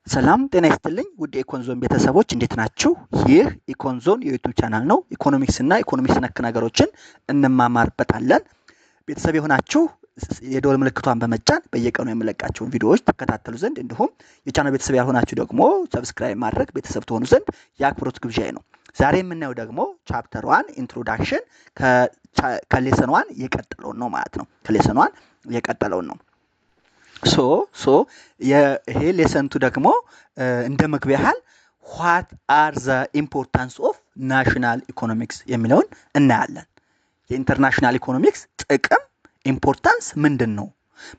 ሰላም ጤና ይስጥልኝ ውድ ኢኮንዞን ቤተሰቦች እንዴት ናችሁ? ይህ ኢኮንዞን የዩቲዩብ ቻናል ነው። ኢኮኖሚክስ እና ኢኮኖሚክስ ነክ ነገሮችን እንማማርበታለን። ቤተሰብ የሆናችሁ የደወል ምልክቷን በመጫን በየቀኑ የምለቃቸውን ቪዲዮዎች ተከታተሉ ዘንድ እንዲሁም የቻናል ቤተሰብ ያልሆናችሁ ደግሞ ሰብስክራይብ ማድረግ ቤተሰብ ትሆኑ ዘንድ የአክብሮት ግብዣዬ ነው። ዛሬ የምናየው ደግሞ ቻፕተር 1 ኢንትሮዳክሽን ከሌሰን 1 የቀጠለውን ነው ማለት ነው። ከሌሰን 1 የቀጠለውን ነው። ይሄ ሌሰንቱ ደግሞ እንደ መግቢያ ያህል ዋት አር ዘ ኢምፖርታንስ ኦፍ ናሽናል ኢኮኖሚክስ የሚለውን እናያለን። የኢንተርናሽናል ኢኮኖሚክስ ጥቅም ኢምፖርታንስ ምንድን ነው?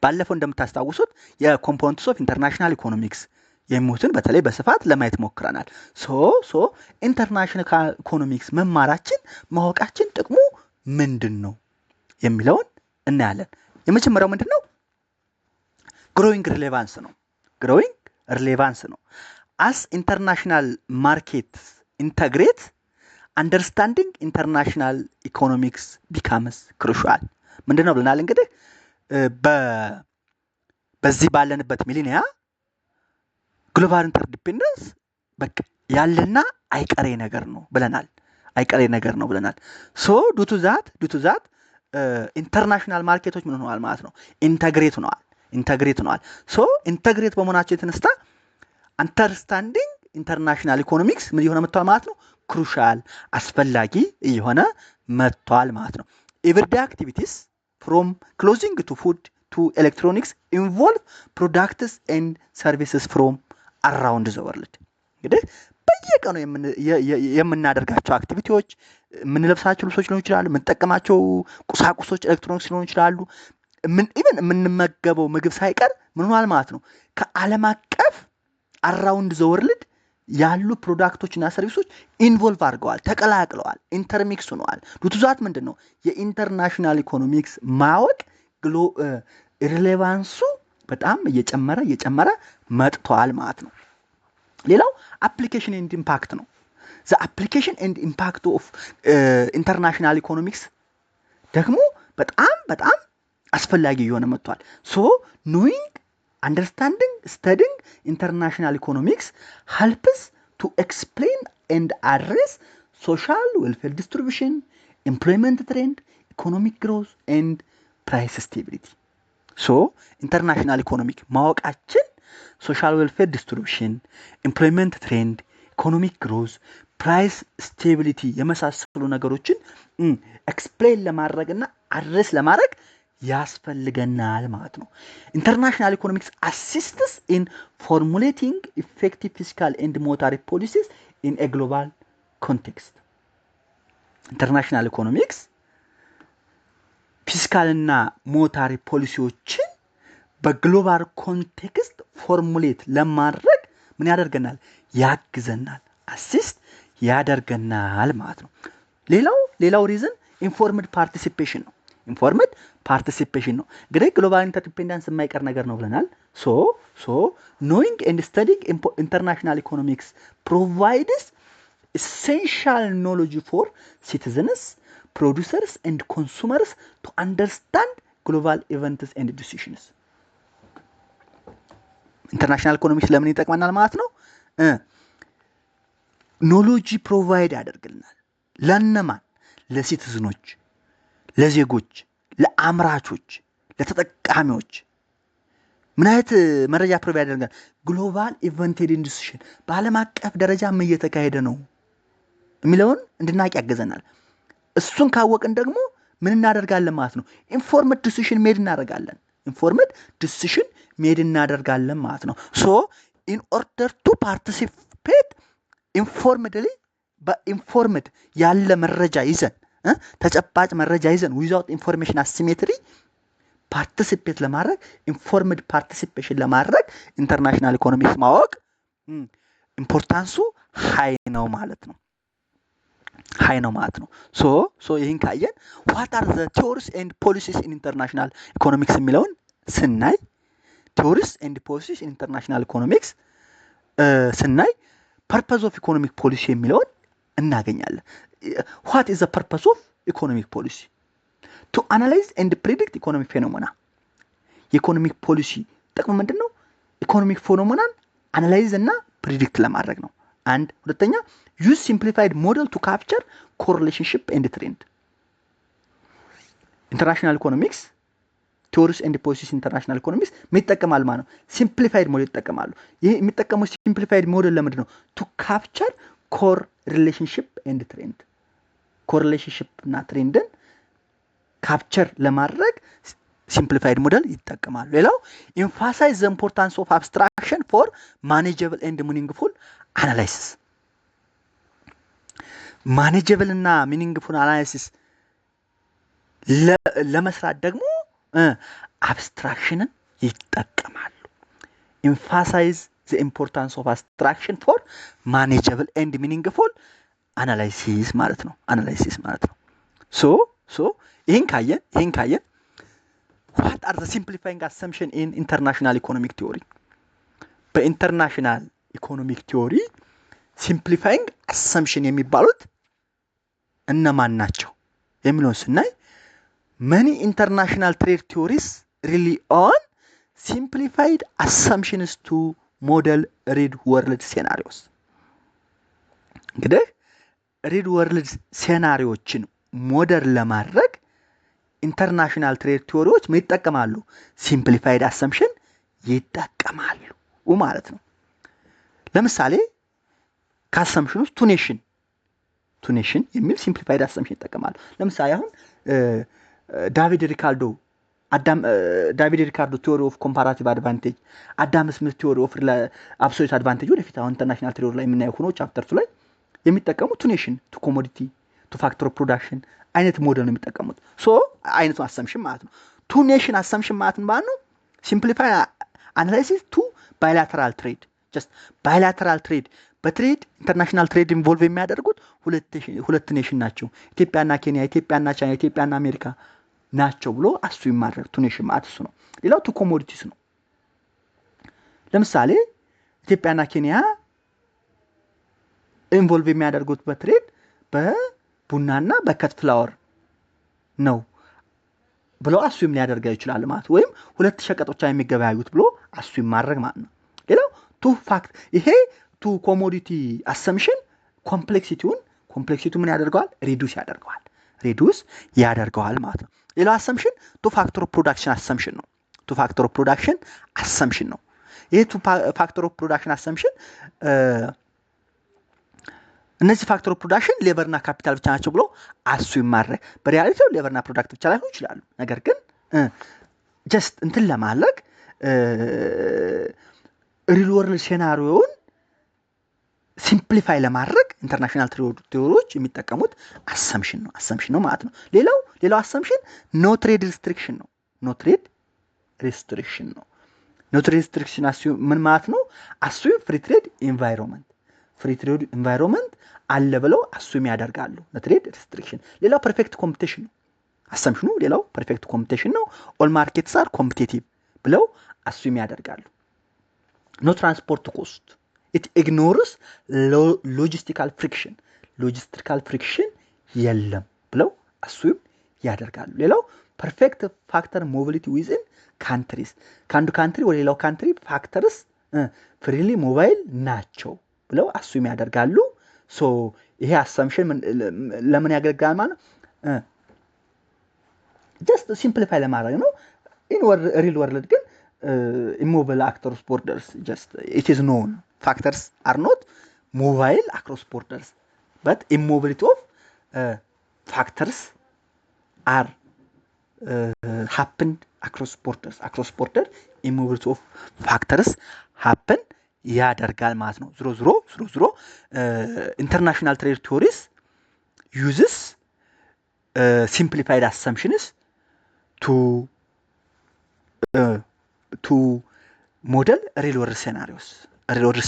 ባለፈው እንደምታስታውሱት የኮምፖነንትስ ኦፍ ኢንተርናሽናል ኢኮኖሚክስ የሚሉትን በተለይ በስፋት ለማየት ሞክረናል። ኢንተርናሽናል ኢኮኖሚክስ መማራችን ማወቃችን ጥቅሙ ምንድን ነው የሚለውን እናያለን። የመጀመሪያው ምንድን ነው? ግሮዊንግ ሪሌቫንስ ነው። ግሮዊንግ ሪሌቫንስ ነው። አስ ኢንተርናሽናል ማርኬት ኢንተግሬት አንደርስታንዲንግ ኢንተርናሽናል ኢኮኖሚክስ ቢካምስ ክሩሻል። ምንድን ነው ብለናል? እንግዲህ በዚህ ባለንበት ሚሊኒያ ግሎባል ኢንተርዲፔንደንስ በቃ ያለና አይቀሬ ነገር ነው ብለናል። አይቀሬ ነገር ነው ብለናል። ዱቱ ዛት ኢንተርናሽናል ማርኬቶች ምን ሆነዋል ማለት ነው? ኢንተግሬት ሆነዋል። ኢንተግሬት በመሆናቸው የተነሳ አንደርስታንዲንግ ኢንተርናሽናል ኢኮኖሚክስ ምን እየሆነ መጥቷል ማለት ነው? ክሩሻል አስፈላጊ እየሆነ መጥቷል ማለት ነው። ኤቭሪዴይ አክቲቪቲስ ፍሮም ክሎዚንግ ቱ ፉድ ቱ ኤሌክትሮኒክስ ኢንቮልቭ ፕሮዳክትስ ኤንድ ሰርቪስስ ፍሮም አራውንድ ዘ ወርልድ። እንግዲህ በየቀኑ የምናደርጋቸው አክቲቪቲዎች የምንለብሳቸው ልብሶች ሊሆኑ ይችላሉ፣ የምንጠቀማቸው ቁሳቁሶች ኤሌክትሮኒክስ ሊሆኑ ይችላሉ፣ ኢቨን የምንመገበው ምግብ ሳይቀር ምን ሆኗል ማለት ነው? ከዓለም አቀፍ አራውንድ ዘ ወርልድ ያሉ ፕሮዳክቶችና ሰርቪሶች ኢንቮልቭ አድርገዋል፣ ተቀላቅለዋል፣ ኢንተርሚክስ ሆነዋል። ዱቱዛት ምንድን ነው? የኢንተርናሽናል ኢኮኖሚክስ ማወቅ ሪሌቫንሱ በጣም እየጨመረ መጥቷል ማለት ነው። ሌላው አፕሊኬሽን ኤንድ ኢምፓክት ነው። ዘ አፕሊኬሽን ኤንድ ኢምፓክት ኦፍ ኢንተርናሽናል ኢኮኖሚክስ ደግሞ በጣም አስፈላጊ እየሆነ መጥቷል። ኖዊንግ አንደርስታንዲንግ ስተዲንግ ኢንተርናሽናል ኢኮኖሚክስ ሄልፕስ ቱ ኤክስፕሌን ኤንድ አድሬስ ሶሻል ዌልፌር ዲስትሪቢዩሽን፣ ኤምፕሎይመንት ትሬንድ፣ ኢኮኖሚክ ግሮዝ ኤንድ ፕራይስ ስቴቢሊቲ። ኢንተርናሽናል ኢኮኖሚክ ማወቃችን ሶሻል ዌልፌር ዲስትሪቢዩሽን፣ ኤምፕሎይመንት ትሬንድ፣ ኢኮኖሚክ ግሮዝ፣ ፕራይስ ስቴቢሊቲ የመሳሰሉ ነገሮችን ኤክስፕሌን ለማድረግና አድሬስ ለማድረግ ያስፈልገናል ማለት ነው። ኢንተርናሽናል ኢኮኖሚክስ አሲስትስ ኢን ፎርሙሌቲንግ ኢፌክቲቭ ፊስካል ኤንድ ሞኔታሪ ፖሊሲስ ኢን ኤ ግሎባል ኮንቴክስት። ኢንተርናሽናል ኢኮኖሚክስ ፊስካልና ሞኔታሪ ፖሊሲዎችን በግሎባል ኮንቴክስት ፎርሙሌት ለማድረግ ምን ያደርገናል? ያግዘናል፣ አሲስት ያደርገናል ማለት ነው። ሌላው ሪዝን ኢንፎርምድ ፓርቲሲፔሽን ነው። ኢንፎርምድ ፓርቲሲፔሽን ነው። እንግዲህ ግሎባል ኢንተርዲፔንደንስ የማይቀር ነገር ነው ብለናል። ኖዊንግ ኤንድ ስተዲንግ ኢንተርናሽናል ኢኮኖሚክስ ፕሮቫይድስ ኢሴንሻል ኖሎጂ ፎር ሲቲዝንስ ፕሮዲውሰርስ ኤንድ ኮንሱመርስ ቱ አንደርስታንድ ግሎባል ኢቨንትስ ኤንድ ዲሲዥንስ። ኢንተርናሽናል ኢኮኖሚክስ ለምን ይጠቅመናል ማለት ነው? ኖሎጂ ፕሮቫይድ ያደርግልናል። ለነማን? ለሲቲዝኖች፣ ለዜጎች፣ ለአምራቾች፣ ለተጠቃሚዎች ምን አይነት መረጃ ፕሮቫይድ ያደርጋል? ግሎባል ኢቨንት ኤንድ ዲሲዥን በዓለም አቀፍ ደረጃ ምን እየተካሄደ ነው የሚለውን እንድናውቅ ያገዘናል። እሱን ካወቅን ደግሞ ምን እናደርጋለን ማለት ነው? ኢንፎርምድ ዲሲዥን ሜድ እናደርጋለን። ኢንፎርምድ ዲሲዥን ሜድ እናደርጋለን ማለት ነው። ኢን ኦርደር ቱ ፓርቲሲፔት ኢንፎርምድሊ በኢንፎርምድ ያለ መረጃ ይዘን ተጨባጭ መረጃ ይዘን ዊዛውት ኢንፎርሜሽን አሲሜትሪ ፓርቲሲፔት ለማድረግ ኢንፎርምድ ፓርቲሲፔሽን ለማድረግ ኢንተርናሽናል ኢኮኖሚክስ ማወቅ ኢምፖርታንሱ ሃይ ነው ማለት ነው። ይህን ካየን ዋት አር ዘ ቲዎሪስ ኤንድ ፖሊሲስ ኢን ኢንተርናሽናል ኢኮኖሚክስ የሚለውን ስናይ ቲዎሪስ ኤንድ ፖሊሲስ ኢን ኢንተርናሽናል ኢኮኖሚክስ ስናይ ፐርፐዝ ኦፍ ኢኮኖሚክ ፖሊሲ የሚለውን እናገኛለን። ዋት ኢዝ ዘ ፐርፐዝ ኦፍ ኢኮኖሚክ ፖሊሲ? ቱ አናላይዝ ኤንድ ፕሪዲክት ኢኮኖሚክ ፌኖሜና። የኢኮኖሚክ ፖሊሲ ጥቅሙ ምንድን ነው? ኢኮኖሚክ ፌኖሜናን አናላይዝ እና ፕሪዲክት ለማድረግ ነው። አንድ ሁለተኛ ዩዝ ሲምፕሊፋይድ ሞዴል ቱ ካፕቸር ኮሪሌሽንሺፕ ኤንድ ትሬንድ። ኢንተርናሽናል ኢኮኖሚክስ ቲዎሪስ ኤንድ ፖሊሲስ ኢንተርናሽናል ኢኮኖሚክስ የሚጠቀማል ማለት ነው። ሲምፕሊፋይድ ሞዴል ይጠቀማሉ። ይህ የሚጠቀሙት ሲምፕሊፋይድ ሞዴል ለምንድን ነው? ቱ ካፕቸር ኮር ሪሌሽንሺፕ ኤንድ ትሬንድ። ኮሪሌሽንሺፕ እና ትሬንድን ካፕቸር ለማድረግ ሲምፕሊፋይድ ሞዴል ይጠቀማሉ። ሌላው ኢንፋሳይዝ ዘ ኢምፖርታንስ ኦፍ አብስትራክሽን ፎር ማኔጀብል ኤንድ ሚኒንግፉል አናላይሲስ። ማኔጀብል እና ሚኒንግፉል አናላይሲስ ለመስራት ደግሞ አብስትራክሽንን ይጠቀማሉ። ኢንፋሳይዝ ዘ ኢምፖርታንስ ኦፍ አብስትራክሽን ፎር ማኔጀብል ኤንድ ሚኒንግፉል አናላይሲስ ማለት ነው። አናላይሲስ ማለት ነው። ሶ ይህን ካየን what are the simplifying assumption in international economic theory? በኢንተርናሽናል ኢኮኖሚክ ቲዮሪ ሲምፕሊፋይንግ አሰምሽን የሚባሉት እነማን ናቸው የሚለውን ስናይ many international trade theories rely on simplified assumptions to model real world scenarios. እንግዲህ ሪል ወርልድ ሴናሪዎችን ሞዴል ለማድረግ ኢንተርናሽናል ትሬድ ቲዎሪዎች ምን ይጠቀማሉ? ሲምፕሊፋይድ አሰምሽን ይጠቀማሉ ማለት ነው። ለምሳሌ ከአሰምሽን ውስጥ ቱኔሽን የሚል ሲምፕሊፋይድ አሰምሽን ይጠቀማሉ። ለምሳሌ አሁን ዳቪድ ሪካርዶ ቲዎሪ ኦፍ ኮምፓራቲቭ አድቫንቴጅ፣ አዳም ስሚት ቲዎሪ ኦፍ አብሶሉት አድቫንቴጅ ወደፊት አሁን ኢንተርናሽናል ትሬድ ላይ የምናየው ሆኖ ቻፕተርቱ ላይ የሚጠቀሙ ቱኔሽን ቱ ኮሞዲቲ ቱ ፋክተር ኦፍ ፕሮዳክሽን አይነት ሞዴል ነው የሚጠቀሙት። አይነቱ አሰምሽን ማለት ነው። ቱኔሽን አሰምሽን ማለት ነው ሲምፕሊፋይ አናላይሲስ ቱ ባይላተራል ትሬድ። ጀስት ባይላተራል ትሬድ በትሬድ ኢንተርናሽናል ትሬድ ኢንቮልቭ የሚያደርጉት ሁለት ኔሽን ናቸው፣ ኢትዮጵያና ኬንያ፣ ኢትዮጵያና ቻይና፣ ኢትዮጵያና አሜሪካ ናቸው ብሎ አሱ ይማረር። ቱኔሽን ማለት እሱ ነው። ሌላው ቱ ኮሞዲቲስ ነው። ለምሳሌ ኢትዮጵያና ኬንያ ኢንቮልቭ የሚያደርጉት በትሬድ በቡናና በከት ፍላወር ነው ብሎ አሱም ሊያደርገው ይችላል ማለት ወይም ሁለት ሸቀጦች የሚገበያዩት ብሎ አሱ ይማረግ ማለት ነው። ሌላው ቱ ፋክት ይሄ ቱ ኮሞዲቲ አሰምሽን ኮምፕሌክሲቲው ምን ያደርገዋል? ሪዱስ ያደርገዋል ማለት ነው። ሌላው አሰምሽን ቱ ፋክተር ኦፍ ፕሮዳክሽን አሰምሽን ነው። ይሄ ቱ ፋክተር ኦፍ ፕሮዳክሽን አሰምሽን እነዚህ ፋክተር ኦፍ ፕሮዳክሽን ሌበርና ካፒታል ብቻ ናቸው ብሎ አሱ ይማረግ። በሪያሊቲ ሌበርና ፕሮዳክት ብቻ ላይሆኑ ይችላሉ። ነገር ግን ጀስት እንትን ለማድረግ ሪል ወርልድ ሴናሪዮውን ሲምፕሊፋይ ለማድረግ ኢንተርናሽናል ቲዎሪዎች የሚጠቀሙት አሰምሽን ነው ማለት ነው። ሌላው አሰምሽን ኖ ትሬድ ሪስትሪክሽን ነው። ኖ ትሬድ ሪስትሪክሽን ምን ማለት ነው? አሱም ፍሪ ትሬድ ኢንቫይሮንመንት አለ ብለው አሱም ያደርጋሉ። ትሬድ ሪስትሪክሽን። ሌላው ፐርፌክት ኮምፒቲሽን ነው አሰምሽኑ። ሌላው ፐርፌክት ኮምፒቲሽን ነው። ኦል ማርኬትስ አር ኮምፒቲቲቭ ብለው አሱም ያደርጋሉ። ኖ ትራንስፖርት ኮስት ኢት ኢግኖርስ ሎጂስቲካል ፍሪክሽን የለም ብለው አሱም ያደርጋሉ። ሌላው ፐርፌክት ፋክተር ሞቢሊቲ ዊዝን ካንትሪስ፣ ከአንዱ ካንትሪ ወደ ሌላው ካንትሪ ፋክተርስ ፍሪሊ ሞባይል ናቸው ብለው አሱም ያደርጋሉ። ይሄ አሰምሽን ለምን ያገለግላል ማለት ነው? ጀስት ሲምፕሊፋይ ለማድረግ ነው። ኢን ሪል ወርልድ ግን ኢሞባይል አክሮስ ቦርደርስ ጀስት ኢት ኢዝ ኖን ፋክተርስ አር ኖት ሞባይል አክሮስ ቦርደርስ በት ኢሞቢሊቲ ኦፍ ፋክተርስ አር ሃፕን አክሮስ ቦርደር ኢሞቢሊቲ ኦፍ ፋክተርስ ሃፕን ያደርጋል ማለት ነው። ዝሮ ኢንተርናሽናል ትሬድ ቲዎሪስ ዩዝስ ሲምፕሊፋይድ አሰምሽንስ ቱ ሞዴል ሪል ወርልድ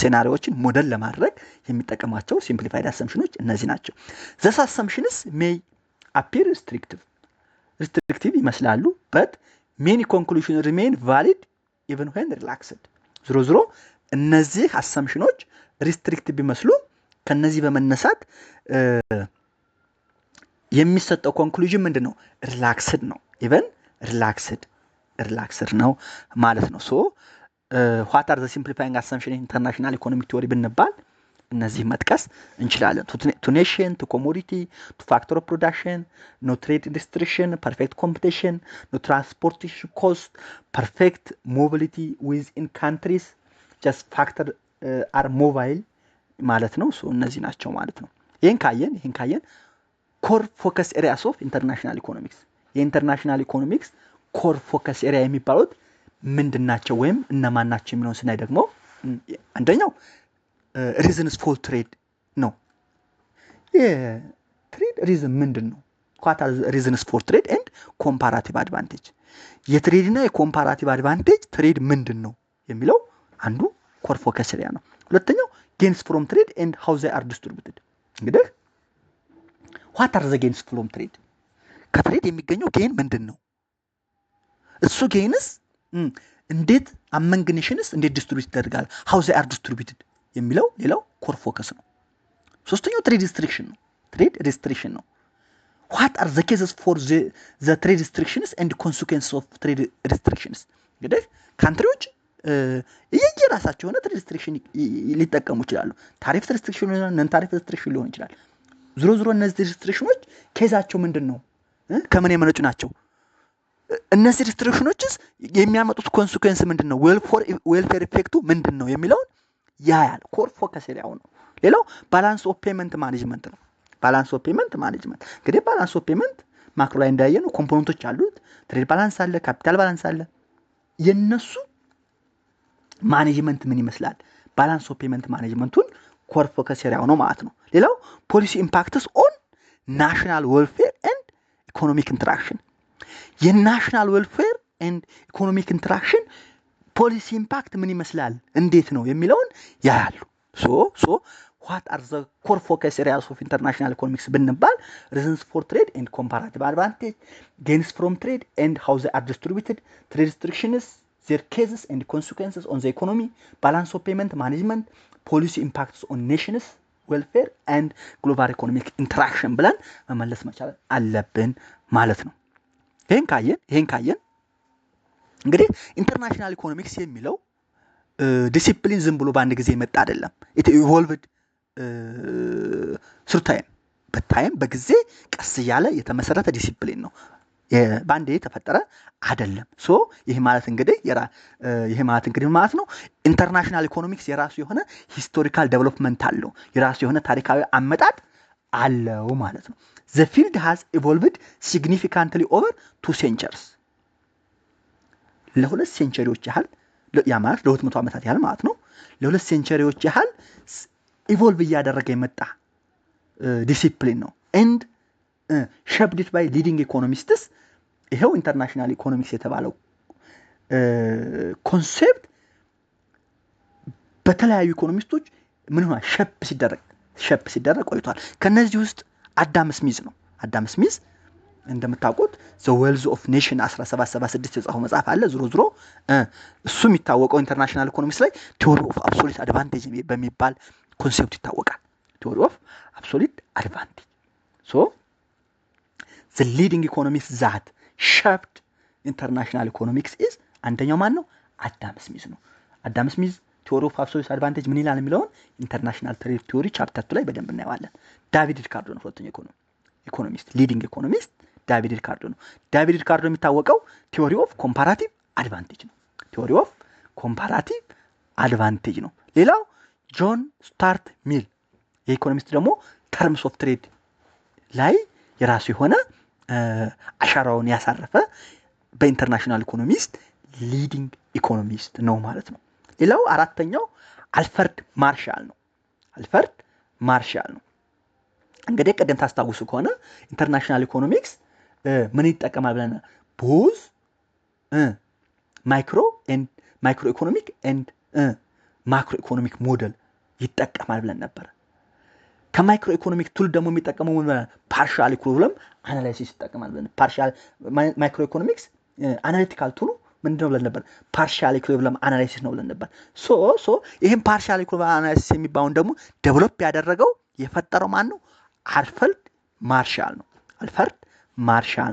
ሴናሪዎችን ሞዴል ለማድረግ የሚጠቀሟቸው ሲምፕሊፋይድ አሰምሽኖች እነዚህ ናቸው። ዘስ አሰምሽንስ ሜይ አፒር ሪስትሪክቲቭ ይመስላሉ በት ሜኒ ኮንክሉዥን ሪሜን ቫሊድ ኢቨን ዌን ሪላክስድ። ዝሮ እነዚህ አሰምሽኖች ሪስትሪክቲቭ ቢመስሉ ከነዚህ በመነሳት የሚሰጠው ኮንክሉዥን ምንድነው? ሪላክስድ ነው። ኢቨን ሪላክስድ ነው ማለት ነው። what are the simplifying assumption in international economic theory ብንባል እነዚህ መጥቀስ እንችላለን። to nation, to commodity, to factor of production, no trade restriction, perfect competition, no transportation cost, perfect mobility within countries, just factor are mobile ማለት ነው። ሶ እነዚህ ናቸው ማለት ነው። ይሄን ካየን core focus areas of international economics የኢንተርናሽናል ኢኮኖሚክስ core focus area የሚባሉት ምንድናቸው ወይም እነማን ናቸው የሚለውን ስናይ ደግሞ አንደኛው reasons for trade ነው። የትሬድ ሪዝን ምንድነው? what are the reasons for trade and comparative advantage የትሬድ እና የኮምፓራቲቭ አድቫንቴጅ ትሬድ ምንድነው የሚለው አንዱ core focus area ነው። ሁለተኛው gains from trade and how they are distributed እንግዲህ what are the gains from trade ከትሬድ የሚገኘው ጌን ምንድነው? እሱ ጌንስ እንዴት among nations እንዴት ዲስትሪቢዩት ይደረጋል? how they are distributed የሚለው ሌላው ኮር ፎከስ ነው። ሶስተኛው ትሬድ ሪስትሪክሽን ነው። what are the cases for the trade restrictions and consequences of trade restrictions እንግዲህ ካንትሪዎች የየራሳቸው የሆነ ትሬድ ሪስትሪክሽን ሊጠቀሙ ይችላሉ። ታሪፍ ሪስትሪክሽን እና ነን ታሪፍ ሪስትሪክሽን ሊሆን ይችላል። ዝሮ እነዚህ ሪስትሪክሽኖች ኬዛቸው ምንድነው? ከምን የመነጩ ናቸው? እነዚህ ሪስትሪክሽኖችስ የሚያመጡት ኮንሲኩዌንስ ምንድነው? ዌልፌር ኢፌክቱ ምንድነው የሚለውን ያያል። ኮር ፎከስ ኤሪያው ነው። ሌላው ባላንስ ኦፍ ፔመንት ማኔጅመንት ነው። ባላንስ ኦፍ ፔመንት ማኔጅመንት እንግዲህ ባላንስ ኦፍ ፔመንት ማክሮ ላይ እንዳየነው ኮምፖነንቶች አሉት። ትሬድ ባላንስ አለ፣ ካፒታል ባላንስ አለ። የነሱ ማኔጅመንት ምን ይመስላል? ባላንስ ኦፍ ፔመንት ማኔጅመንቱን ኮር ፎከስ ኤሪያው ነው ማለት ነው። ሌላው ፖሊሲ ኢምፓክትስ ኦን ናሽናል ዌልፌር ኤንድ ኢኮኖሚክ ኢንተራክሽን የናሽናል ዌልፌር ኤንድ ኢኮኖሚክ ኢንተራክሽን ፖሊሲ ኢምፓክት ምን ይመስላል እንዴት ነው የሚለውን ያያሉ። ሶ what are the core focus areas of international economics ብንባል reasons for trade and comparative advantage, gains from trade and how they are distributed, trade restrictions, their cases and consequences on the economy, balance of payment management, policy impacts on nations welfare and global economic interaction ብለን መመለስ መቻል አለብን ማለት ነው። ይሄን ካየን እንግዲህ ኢንተርናሽናል ኢኮኖሚክስ የሚለው ዲሲፕሊን ዝም ብሎ በአንድ ጊዜ መጣ አይደለም። it evolved through time በጊዜ ቀስ ያለ የተመሰረተ ዲሲፕሊን ነው። በአንዴ የተፈጠረ አይደለም። ሶ ይሄ ማለት እንግዲህ ማለት ነው ኢንተርናሽናል ኢኮኖሚክስ የራሱ የሆነ ሂስቶሪካል ዴቨሎፕመንት አለው። የራሱ የሆነ ታሪካዊ አመጣጥ አለው ማለት ነው። the field has evolved significantly over 2 centuries ለሁለት ሴንቸሪዎች ያህል ያ ማለት ለ200 ዓመታት ያህል ማለት ነው። ለሁለት ሴንቸሪዎች ያህል ኢቮልቭ እያደረገ የመጣ ዲሲፕሊን ነው and shaped by leading economists ይሄው ኢንተርናሽናል ኢኮኖሚክስ የተባለው ኮንሴፕት በተለያዩ ኢኮኖሚስቶች ምን ሆነ ሸፕ ሲደረግ ቆይቷል። ከነዚህ ውስጥ አዳም ስሚዝ ነው። አዳም ስሚዝ እንደምታውቁት the wealth of nation 1776 የጻፈው መጽሐፍ አለ። ዝሮ እሱ የሚታወቀው ኢንተርናሽናል ኢኮኖሚክስ ላይ theory of absolute advantage በሚባል ኮንሴፕት ይታወቃል። theory of absolute advantage so the leading economists that shaped international economics is አንደኛው ማን ነው? አዳም ስሚዝ ነው። አዳም ስሚዝ theory of absolute advantage ምን ይላል የሚለውን ኢንተርናሽናል ትሬድ ቲዮሪ ቻፕተር 2 ላይ በደንብ እናየዋለን። ዳቪድ ሪካርዶ ነው ሁለተኛው ኢኮኖሚስት ሊዲንግ ኢኮኖሚስት ዳቪድ ሪካርዶ ነው። ዳቪድ ሪካርዶ የሚታወቀው theory of comparative advantage ነው። theory of comparative advantage ነው። ሌላው ጆን ስታርት ሚል የኢኮኖሚስት ደግሞ terms of trade ላይ የራሱ የሆነ አሻራውን ያሳረፈ በኢንተርናሽናል ኢኮኖሚስት ሊዲንግ ኢኮኖሚስት ነው ማለት ነው። ሌላው አራተኛው አልፈርድ ማርሻል ነው። እንግዲህ ቀደም ታስታውሱ ከሆነ ኢንተርናሽናል ኢኮኖሚክስ ምን ይጠቀማል ብለን ቦዝ ማይክሮ ኢኮኖሚክ ኤንድ ማክሮ ኢኮኖሚክ ሞዴል ይጠቀማል ብለን ነበር። ከማይክሮ ኢኮኖሚክ ቱል ደግሞ የሚጠቀመው ፓርሻል ኢኩዊቫለንት አናላይሲስ ይጠቀማል ብለን ፓርሻል ማይክሮ ኢኮኖሚክስ አናሊቲካል ቱሉ ምንድነው ብለን ነበር? ፓርሻል ኢኩዊቫለንት አናላይሲስ ነው ብለን ነበር። ሶ ይሄን ፓርሻል ኢኩዊቫለንት አናላይሲስ የሚባውን ደግሞ ዴቨሎፕ ያደረገው የፈጠረው ማን ነው? አልፈርድ ማርሻል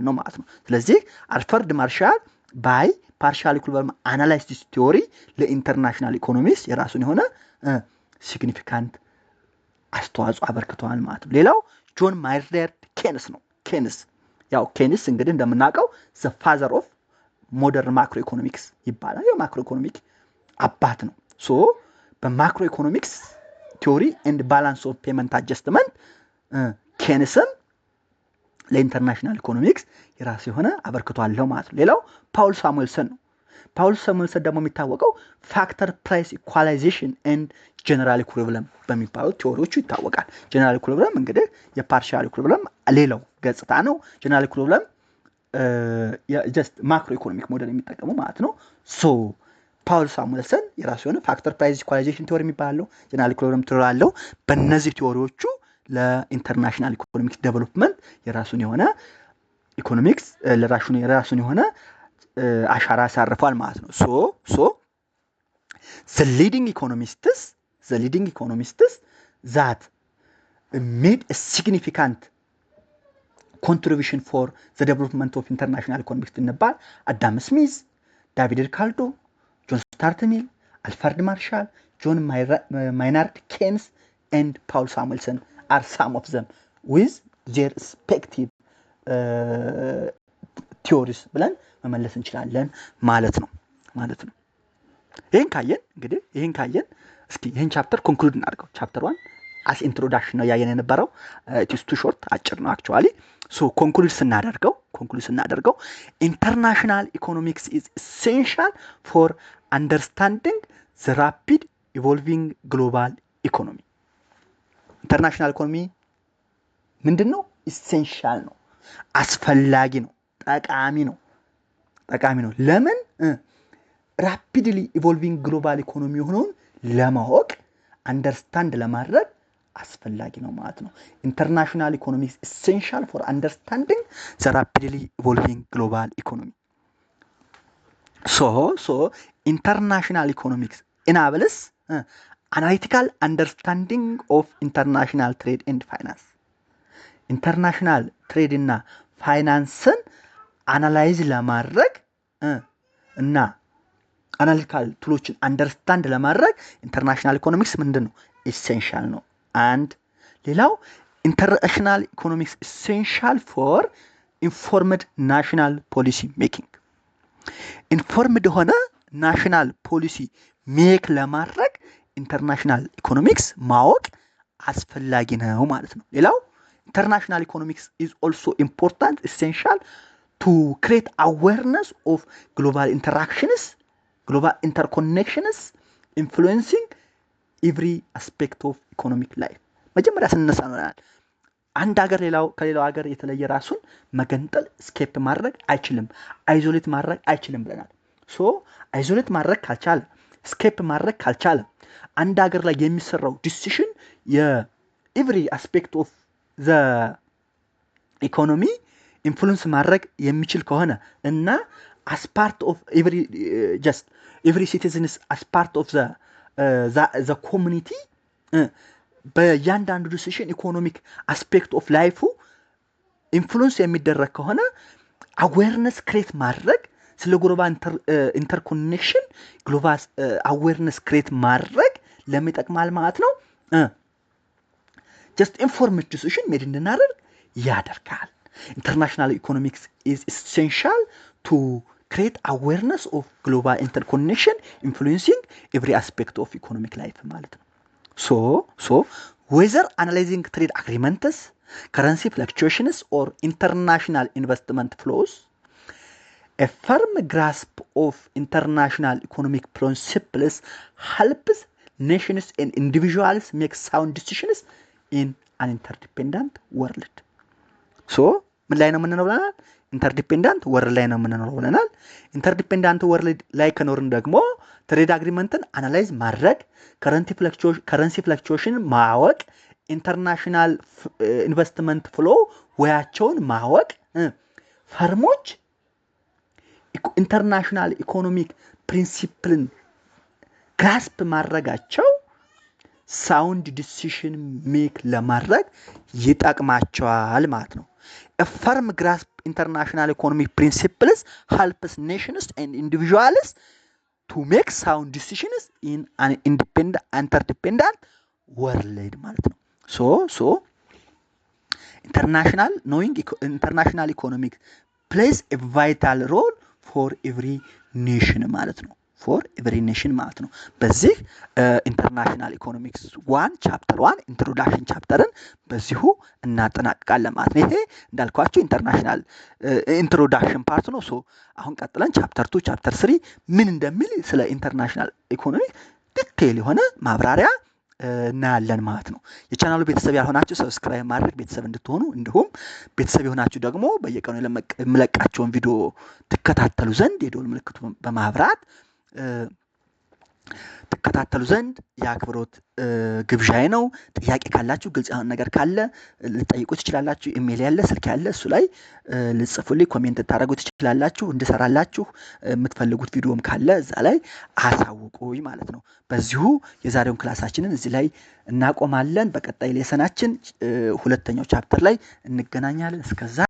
ነው ማለት ነው። ስለዚህ አልፈርድ ማርሻል by ፓርሻል ኢኩሊብሪየም አናላይሲስ ቲዮሪ ለኢንተርናሽናል ኢኮኖሚስ የራሱን የሆነ ሲግኒፊካንት አስተዋጽኦ አበርክተዋል ማለት ነው። ሌላው ጆን ማይናርድ ኬንስ ነው። ኬንስ እንግዲህ እንደምናውቀው ዘ ፋዘር ኦፍ ሞደርን ማክሮ ኢኮኖሚክስ ይባላል። የማክሮ ኢኮኖሚክ አባት ነው። ሶ በማክሮ ኢኮኖሚክስ ቲዮሪ ኤንድ ባላንስ ኦፍ ፔመንት አጀስትመንት ኬንስም ለኢንተርናሽናል ኢኮኖሚክስ የራሱ የሆነ አበርክቶ አለው ማለት ነው። ሌላው ፓውል ሳሙኤልሰን ነው። ፓውል ሳሙኤልሰን ደግሞ የሚታወቀው ፋክተር ፕራይስ ኢኳላይዜሽን ኤንድ ጀነራል ኢኩሊብሪየም በሚባሉ ቲዎሪዎቹ ይታወቃል። ጀነራል ኢኩሊብሪየም እንግዲህ የፓርሻል ኢኩሊብሪየም ሌላው ገጽታ ነው። ጀነራል ኢኩሊብሪየም ጀስት ማክሮ ኢኮኖሚክ ሞዴል የሚጠቀሙ ማለት ነው። ሶ ፓውል ሳሙኤልሰን የራሱ የሆነ ፋክተር ፕራይስ ኢኳላይዜሽን ቲዎሪ የሚባለው ጀነራል ኢኩሊብሪየም ቲዎሪ አለው። በእነዚህ ቲዎሪዎቹ ለኢንተርናሽናል ኢኮኖሚክ ዴቨሎፕመንት የራሱን የሆነ ኢኮኖሚክስ የራሱን የሆነ አሻራ ያሳርፋል ማለት ነው። ሶ the leading economists that made a significant contribution for the development of international economics ብንባል አዳም ስሚዝ፣ ዳቪድ ሪካርዶ፣ ጆን ስታርት ሚል፣ አልፍሬድ ማርሻል፣ ጆን ማይናርድ ኬንስ and ፓውል ሳሙኤልሰን are some of them with their respective theories ብለን መመለስ እንችላለን ማለት ነው። ይሄን ካየን እስኪ ይሄን ቻፕተር ኮንክሉድ እናድርገው። ቻፕተር 1 as introduction ነው ያየን የነበረው። it is too short አጭር ነው actually። so ኮንክሉድ ስናደርገው international economics is essential for understanding the rapid evolving global economy። ኢንተርናሽናል ኢኮኖሚ ምንድነው? ኢሴንሻል ነው፣ አስፈላጊ ነው፣ ጠቃሚ ነው። ለምን? ራፒድሊ ኢቮልቪንግ ግሎባል ኢኮኖሚ የሆነውን ለማወቅ አንደርስታንድ ለማድረግ አስፈላጊ ነው ማለት ነው። ኢንተርናሽናል ኢኮኖሚክስ ኢሴንሻል ፎር አንደርስታንዲንግ ዘ ራፒድሊ ኢቮልቪንግ ግሎባል ኢኮኖሚ። ሶ ኢንተርናሽናል ኢኮኖሚክስ ኢናብልስ አናሊቲካል አንደርስታንዲንግ ኦፍ ኢንተርናሽናል ትሬድ ኤንድ ፋይናንስ። ኢንተርናሽናል ትሬድ እና ፋይናንስን አናላይዝ ለማድረግ እና አናሊቲካል ቱሎችን አንደርስታንድ ለማድረግ ኢንተርናሽናል ኢኮኖሚክስ ምንድነው? ኢሴንሻል ነው። አንድ ሌላው ኢንተርናሽናል ኢኮኖሚክስ ኢሴንሻል ፎር ኢንፎርምድ ናሽናል ፖሊሲ ሜኪንግ። ኢንፎርምድ የሆነ ናሽናል ፖሊሲ ሜክ ለማድረግ ኢንተርናሽናል ኢኮኖሚክስ ማወቅ አስፈላጊ ነው ማለት ነው። ሌላው ኢንተርናሽናል ኢኮኖሚክስ is also important, essential to create awareness of global interactions, global interconnections influencing every aspect of economic life። መጀመሪያ ስንነሳ ነው አንድ ሀገር ከሌላው ሀገር የተለየ ራሱን መገንጠል ስኬፕ ማድረግ አይችልም፣ አይዞሌት ማድረግ አይችልም ብለናል። ሶ አይዞሌት ማድረግ ካልቻለ፣ ስኬፕ ማድረግ ካልቻለ አንድ ሀገር ላይ የሚሰራው ዲሲሽን የኤቭሪ አስፔክት ኦፍ ዘ ኢኮኖሚ ኢንፍሉዌንስ ማድረግ የሚችል ከሆነ እና as part of every citizens as part of the community በእያንዳንዱ ዲሲሽን ኢኮኖሚክ አስፔክት ኦፍ ላይፉ ኢንፍሉዌንስ የሚደረግ ከሆነ አዌርነስ ክሬት ማድረግ ስለ ግሎባል ኢንተርኮኔክሽን ግሎባል አዌርነስ ክሬት ማድረግ ለሚጠቅማል ማለት ነው። ጀስት ኢንፎርምድ ዲሲሽን ሜድ እንድናደርግ ያደርጋል። ኢንተርናሽናል ኢኮኖሚክስ is essential to create awareness of global interconnection influencing every aspect of economic life ማለት ነው። So whether analyzing trade agreements, currency fluctuations or international investment flows, a firm grasp of international economic principles helps nations and individuals make sound decisions in an interdependent world. So ምን ላይ ነው የምንኖረው ብለናል? ኢንተርዲፔንዳንት ወርልድ ላይ ነው የምንኖረው ብለናል። ኢንተርዲፔንዳንት ወርልድ ላይ ከኖርን ደግሞ ትሬድ አግሪመንትን አናላይዝ ማድረግ፣ ከረንሲ ፍለክቹዌሽን ማወቅ፣ ኢንተርናሽናል ኢንቨስትመንት ፍሎ ወያቸውን ማወቅ፣ ፈርሞች ኢንተርናሽናል ኢኮኖሚክ ፕሪንሲፕልን ግራስፕ ማድረጋቸው ሳውንድ ዲሲሽን ሜክ ለማድረግ ይጠቅማቸዋል ማለት ነው። A firm grasp international economic principles helps nations and individuals to make sound decisions in an independent interdependent world ማለት ነው። so international economic plays a vital role for every nation ማለት ነው። for every nation ማለት ነው። በዚህ ኢንተርናሽናል ኢኮኖሚክስ 1 ቻፕተር 1 ኢንትሮዳክሽን ቻፕተርን በዚሁ እናጠናቅቃለን ማለት ነው። ይሄ እንዳልኳችሁ ኢንተርናሽናል ኢንትሮዳክሽን ፓርት ነው። አሁን ቀጥለን ቻፕተር 2 ቻፕተር 3 ምን እንደሚል ስለ ኢንተርናሽናል ኢኮኖሚ ዲቴይል የሆነ ማብራሪያ እናያለን ማለት ነው። የቻናሉ ቤተሰብ ያልሆናችሁ ሰብስክራይብ ማድረግ ቤተሰብ እንድትሆኑ እንዲሁም ቤተሰብ የሆናችሁ ደግሞ በየቀኑ የምለቃቸውን ቪዲዮ ትከታተሉ ዘንድ የደወል ምልክቱን በማብራት ተከታተሉ ዘንድ የአክብሮት ግብዣዬ ነው። ጥያቄ ካላችሁ ግልጽ የሆነ ነገር ካለ ልጠይቁ ትችላላችሁ። ኢሜል ያለ ስልክ ያለ እሱ ላይ ልጽፉልኝ ኮሜንት ታደርጉ ትችላላችሁ። እንድሰራላችሁ የምትፈልጉት ቪዲዮም ካለ እዛ ላይ አሳውቁኝ ማለት ነው። በዚሁ የዛሬውን ክላሳችንን እዚህ ላይ እናቆማለን። በቀጣይ ሌሰናችን ሁለተኛው ቻፕተር ላይ እንገናኛለን። እስከዛ